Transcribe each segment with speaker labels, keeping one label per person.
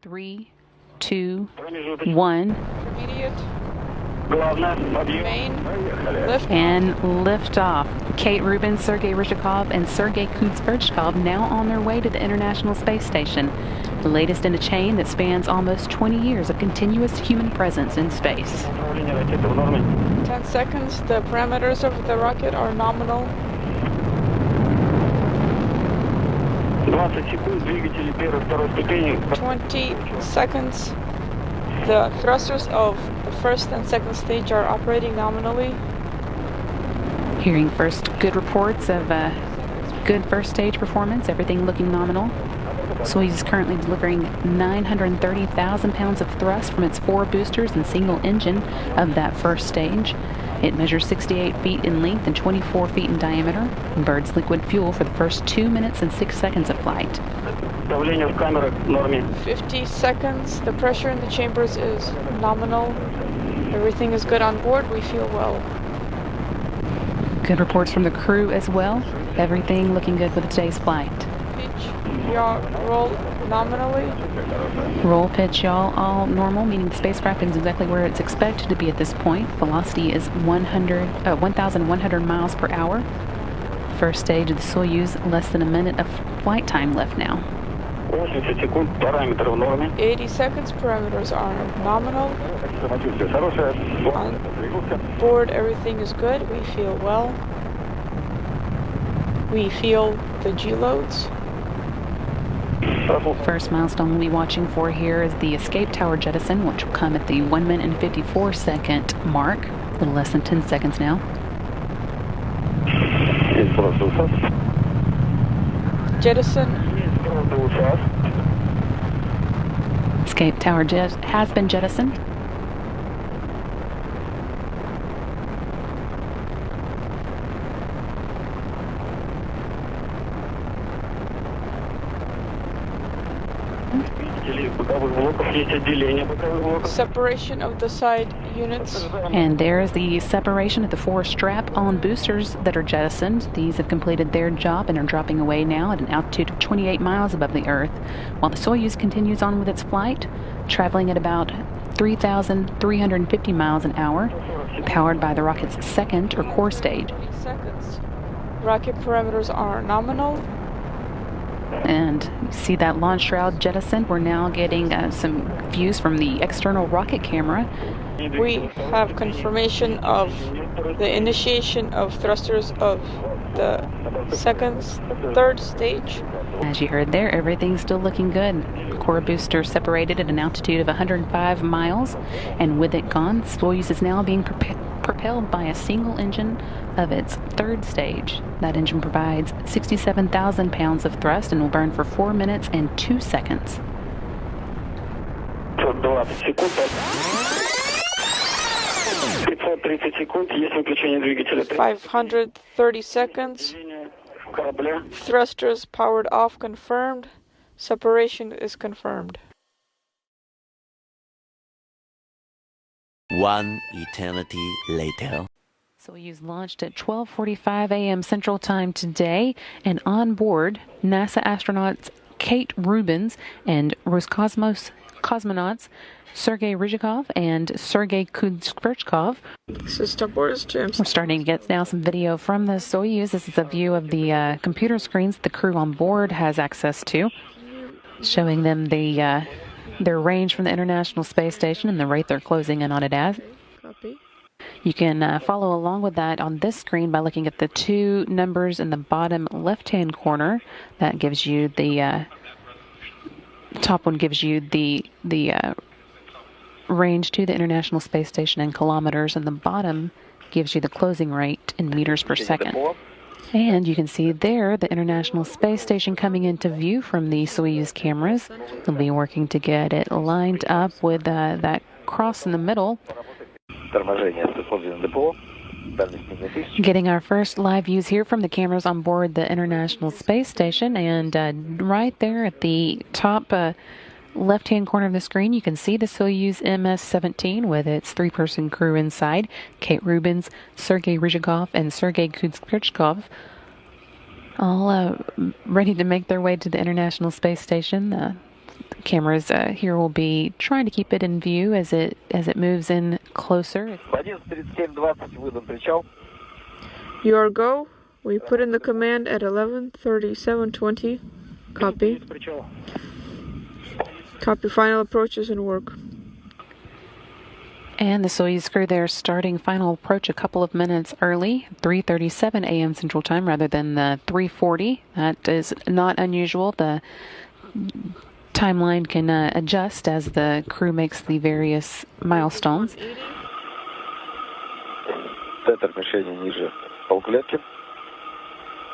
Speaker 1: 3, 2, 1.
Speaker 2: Intermediate. Main. Lift.
Speaker 1: And lift off. Kate Rubins, Sergei Ryzhikov, and Sergei Kuzberchkov now on their way to the International Space Station, the latest in a chain that spans almost 20 years of continuous human presence in space.
Speaker 2: 10 seconds. The parameters of the rocket are nominal. 20 seconds. The thrusters of the first and second stage are operating nominally.
Speaker 1: Hearing first good reports of good first stage performance, everything looking nominal. Soyuz is currently delivering 930,000 pounds of thrust from its 4 boosters and single engine of that first stage. It measures 68 feet in length and 24 feet in diameter and burns liquid fuel for the first 2 minutes and 6 seconds of flight.
Speaker 2: 50 seconds. The pressure in the chambers is nominal. Everything is good on board. We feel well.
Speaker 1: Good reports from the crew as well. Everything looking good with today's flight.
Speaker 2: Pitch, yaw, roll nominally.
Speaker 1: Roll, pitch, yaw, all normal, meaning the spacecraft is exactly where it's expected to be at this point. Velocity is 1,100 miles per hour. First stage of the Soyuz, less than a minute of flight time left now.
Speaker 2: 80 seconds. Parameters are nominal. On board, everything is good. We feel well. We feel the G loads.
Speaker 1: First milestone we'll be watching for here is the escape tower jettison, which will come at the 1 minute and 54 second mark. A little less than 10 seconds now.
Speaker 2: Jettison.
Speaker 1: Escape tower has been jettisoned.
Speaker 2: Separation of the side units.
Speaker 1: And there is the separation of the 4 strap-on boosters that are jettisoned. These have completed their job and are dropping away now at an altitude of 28 miles above the Earth, while the Soyuz continues on with its flight, traveling at about 3,350 miles an hour, powered by the rocket's second or core stage.
Speaker 2: 30 seconds. Rocket parameters are nominal.
Speaker 1: And you see that launch shroud jettison. We're now getting some views from the external rocket camera.
Speaker 2: We have confirmation of the initiation of thrusters of the third stage.
Speaker 1: As you heard there, everything's still looking good. Core booster separated at an altitude of 105 miles, and with it gone, Soyuz is now being propelled by a single engine of its third stage. That engine provides 67,000 pounds of thrust and will burn for 4 minutes and 2 seconds.
Speaker 2: 530 seconds. Thrusters powered off confirmed. Separation is confirmed.
Speaker 3: 1 eternity later.
Speaker 1: Soyuz launched at 12:45 a.m. Central Time today, and on board, NASA astronauts Kate Rubins and Roscosmos cosmonauts Sergei Ryzhikov and Sergei Kuzberchkov.
Speaker 2: System boards, James.
Speaker 1: We're starting to get now some video from the Soyuz. This is a view of the computer screens the crew on board has access to, showing them the their range from the International Space Station and the rate they're closing in on it at.
Speaker 2: Copy.
Speaker 1: You can follow along with that on this screen by looking at the 2 numbers in the bottom left-hand corner. That gives you the top one gives you the range to the International Space Station in kilometers, and the bottom gives you the closing rate in meters per second. And you can see there the International Space Station coming into view from the Soyuz cameras. They'll be working to get it lined up with that cross in the middle. Getting our first live views here from the cameras on board the International Space Station, and right there at the top left-hand corner of the screen, you can see the Soyuz MS-17 with its 3-person crew inside. Kate Rubins, Sergei Ryzhikov, and Sergei Kuzberchkov, all ready to make their way to the International Space Station. Cameras here will be trying to keep it in view as it moves in closer.
Speaker 2: Your go. We put in the command at 11:37:20. Copy. Copy. Final approaches and work.
Speaker 1: And the Soyuz crew there starting final approach a couple of minutes early, 3:37 a.m. Central Time rather than the 3:40. That is not unusual. The timeline can adjust as the crew makes the various milestones.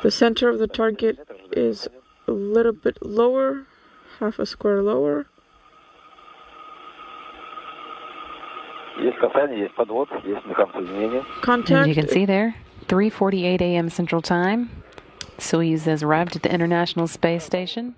Speaker 2: The center of the target is a little bit lower, half a square lower. Contact.
Speaker 1: And you can see there, 3:48 a.m. Central Time. Soyuz has arrived at the International Space Station.